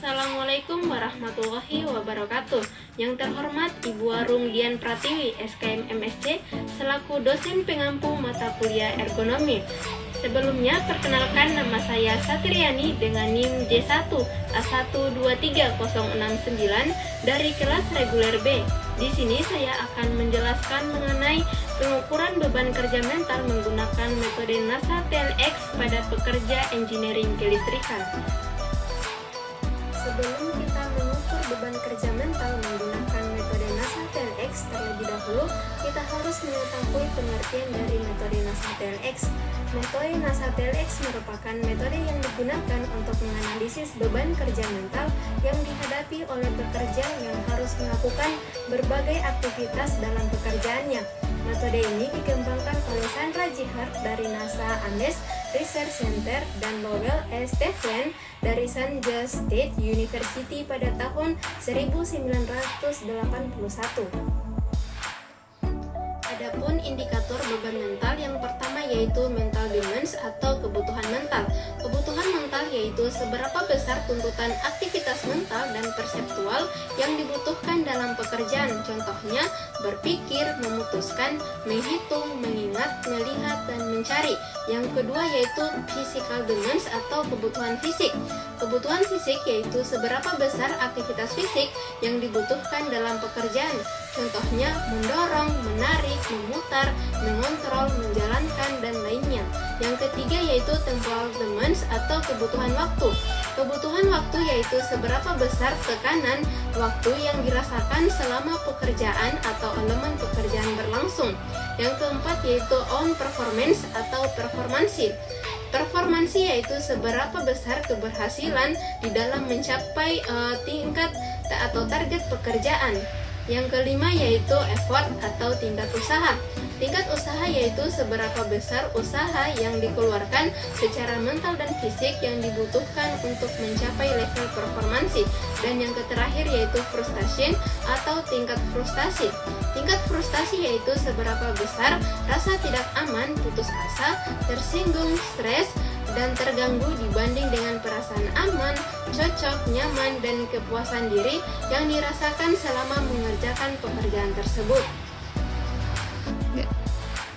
Assalamualaikum warahmatullahi wabarakatuh. Yang terhormat Ibu Arum Dian Pratiwi, SKM MSc, selaku dosen pengampu mata kuliah ergonomi. Sebelumnya, perkenalkan nama saya Satriani dengan NIM J1 A123069 dari kelas reguler B. Di sini saya akan menjelaskan mengenai pengukuran beban kerja mental menggunakan metode NASA TLX pada pekerja engineering kelistrikan. Sebelum kita mengukur beban kerja mental menggunakan metode NASA TLX, terlebih dahulu kita harus mengetahui pengertian dari metode NASA TLX. Metode NASA TLX merupakan metode yang digunakan untuk menganalisis beban kerja mental yang dihadapi oleh pekerja yang harus melakukan berbagai aktivitas dalam pekerjaannya. Metode ini dikembangkan oleh Sandra Jihart dari NASA Ames Research Center dan Lowell S. Stephen dari San Jose State University pada tahun 1981. Adapun indikator beban mental yang pertama yaitu mental demands atau kebutuhan mental. Kebutuhan mental yaitu seberapa besar tuntutan aktivitas mental dan perseptual yang dibutuhkan dalam pekerjaan. Contohnya berpikir, memutuskan, menghitung, mengingat, melihat, dan mencari. Yang kedua yaitu physical demands atau kebutuhan fisik. Kebutuhan fisik yaitu seberapa besar aktivitas fisik yang dibutuhkan dalam pekerjaan. Contohnya mendorong, menarik, memutar, mengontrol, menjalankan, dan lainnya. Yang ketiga yaitu temporal demands atau kebutuhan waktu. Kebutuhan waktu yaitu seberapa besar tekanan waktu yang dirasakan selama pekerjaan atau elemen pekerjaan berlangsung. Yang keempat yaitu on performance atau performansi. Performansi yaitu seberapa besar keberhasilan di dalam mencapai tingkat atau target pekerjaan. Yang kelima yaitu effort atau tingkat usaha. Tingkat usaha yaitu seberapa besar usaha yang dikeluarkan secara mental dan fisik yang dibutuhkan untuk mencapai level performansi. Dan yang terakhir yaitu frustration atau tingkat frustasi. Tingkat frustasi yaitu seberapa besar rasa tidak aman, putus asa, tersinggung, stres, dan terganggu dibanding dengan perasaan aman, cocok, nyaman, dan kepuasan diri yang dirasakan selama mengerjakan pekerjaan tersebut.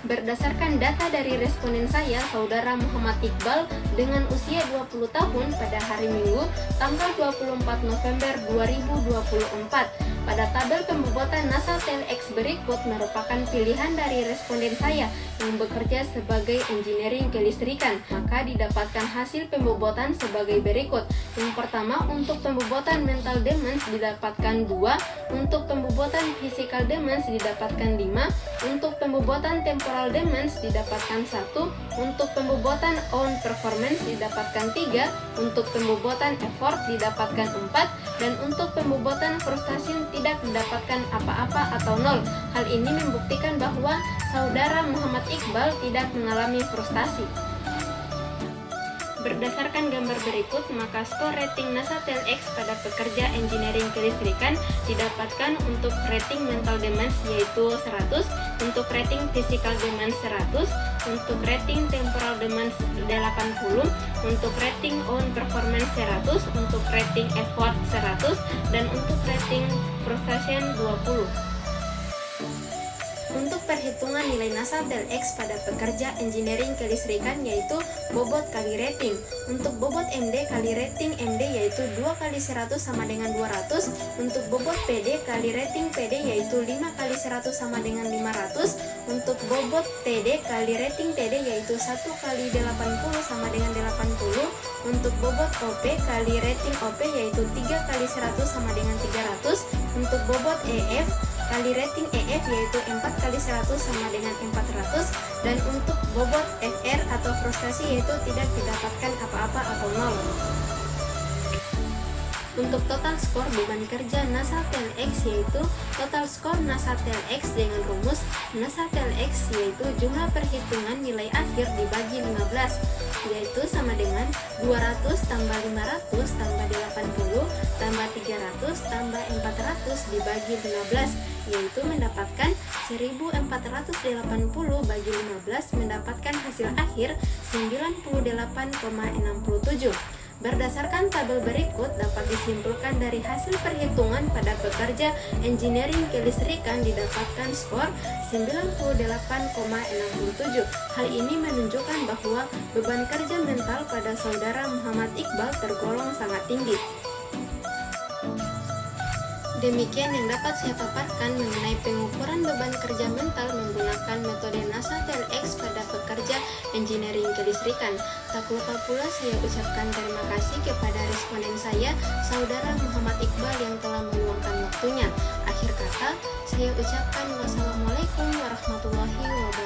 Berdasarkan data dari responden saya, Saudara Muhammad Iqbal dengan usia 20 tahun pada hari Minggu, tanggal 24 November 2024. Pada tabel pembobotan NASA TLX berikut merupakan pilihan dari responden saya yang bekerja sebagai engineering kelistrikan. Maka didapatkan hasil pembobotan sebagai berikut. Yang pertama, untuk pembobotan mental demands didapatkan 2, untuk pembobotan physical demands didapatkan 5, untuk pembobotan temporal demands didapatkan 1, untuk pembobotan on performance didapatkan 3, untuk pembobotan effort didapatkan 4, dan untuk pembobotan frustasi tidak mendapatkan apa-apa atau 0. Hal ini membuktikan bahwa Saudara Muhammad Iqbal tidak mengalami frustasi. Berdasarkan gambar berikut, maka skor rating NASA TLX pada pekerja engineering kelistrikan didapatkan untuk rating mental demands yaitu 100, untuk rating physical demands 100, untuk rating temporal demands 80, untuk rating on performance 100, untuk rating effort 100, dan untuk rating frustration 20. Untuk perhitungan nilai NASA TLX pada pekerja engineering kelistrikan yaitu bobot kali rating. Untuk bobot MD kali rating MD yaitu 2 kali 100 sama dengan 200. Untuk bobot PD kali rating PD yaitu 5 kali 100 sama dengan 500. Untuk bobot TD kali rating TD yaitu 1 kali 80 sama dengan 80. Untuk bobot OP kali rating OP yaitu 3 kali 100 sama dengan 300. Untuk bobot EF kali rating EF yaitu 4 kali 100 sama dengan 400. Dan untuk bobot FR atau frustasi yaitu tidak didapatkan apa-apa atau 0. Untuk total skor beban kerja NASA TLX yaitu total skor NASA TLX dengan rumus NASA TLX yaitu jumlah perhitungan nilai akhir dibagi 15 yaitu sama dengan 200 tambah 500 tambah 80 tambah 300 tambah 400 dibagi 15 yaitu mendapatkan 1480 bagi 15 mendapatkan hasil akhir 98,67. Berdasarkan tabel berikut dapat disimpulkan dari hasil perhitungan pada pekerja engineering kelistrikan didapatkan skor 98,67. Hal ini menunjukkan bahwa beban kerja mental pada saudara Muhammad Iqbal tergolong sangat tinggi. Demikian yang dapat saya paparkan mengenai pengukuran beban kerja mental menggunakan metode NASA TLX pada pekerja engineering kelistrikan. Tak lupa pula saya ucapkan terima kasih kepada responden saya, saudara Muhammad Iqbal yang telah meluangkan waktunya. Akhir kata, saya ucapkan wassalamualaikum warahmatullahi wabarakatuh.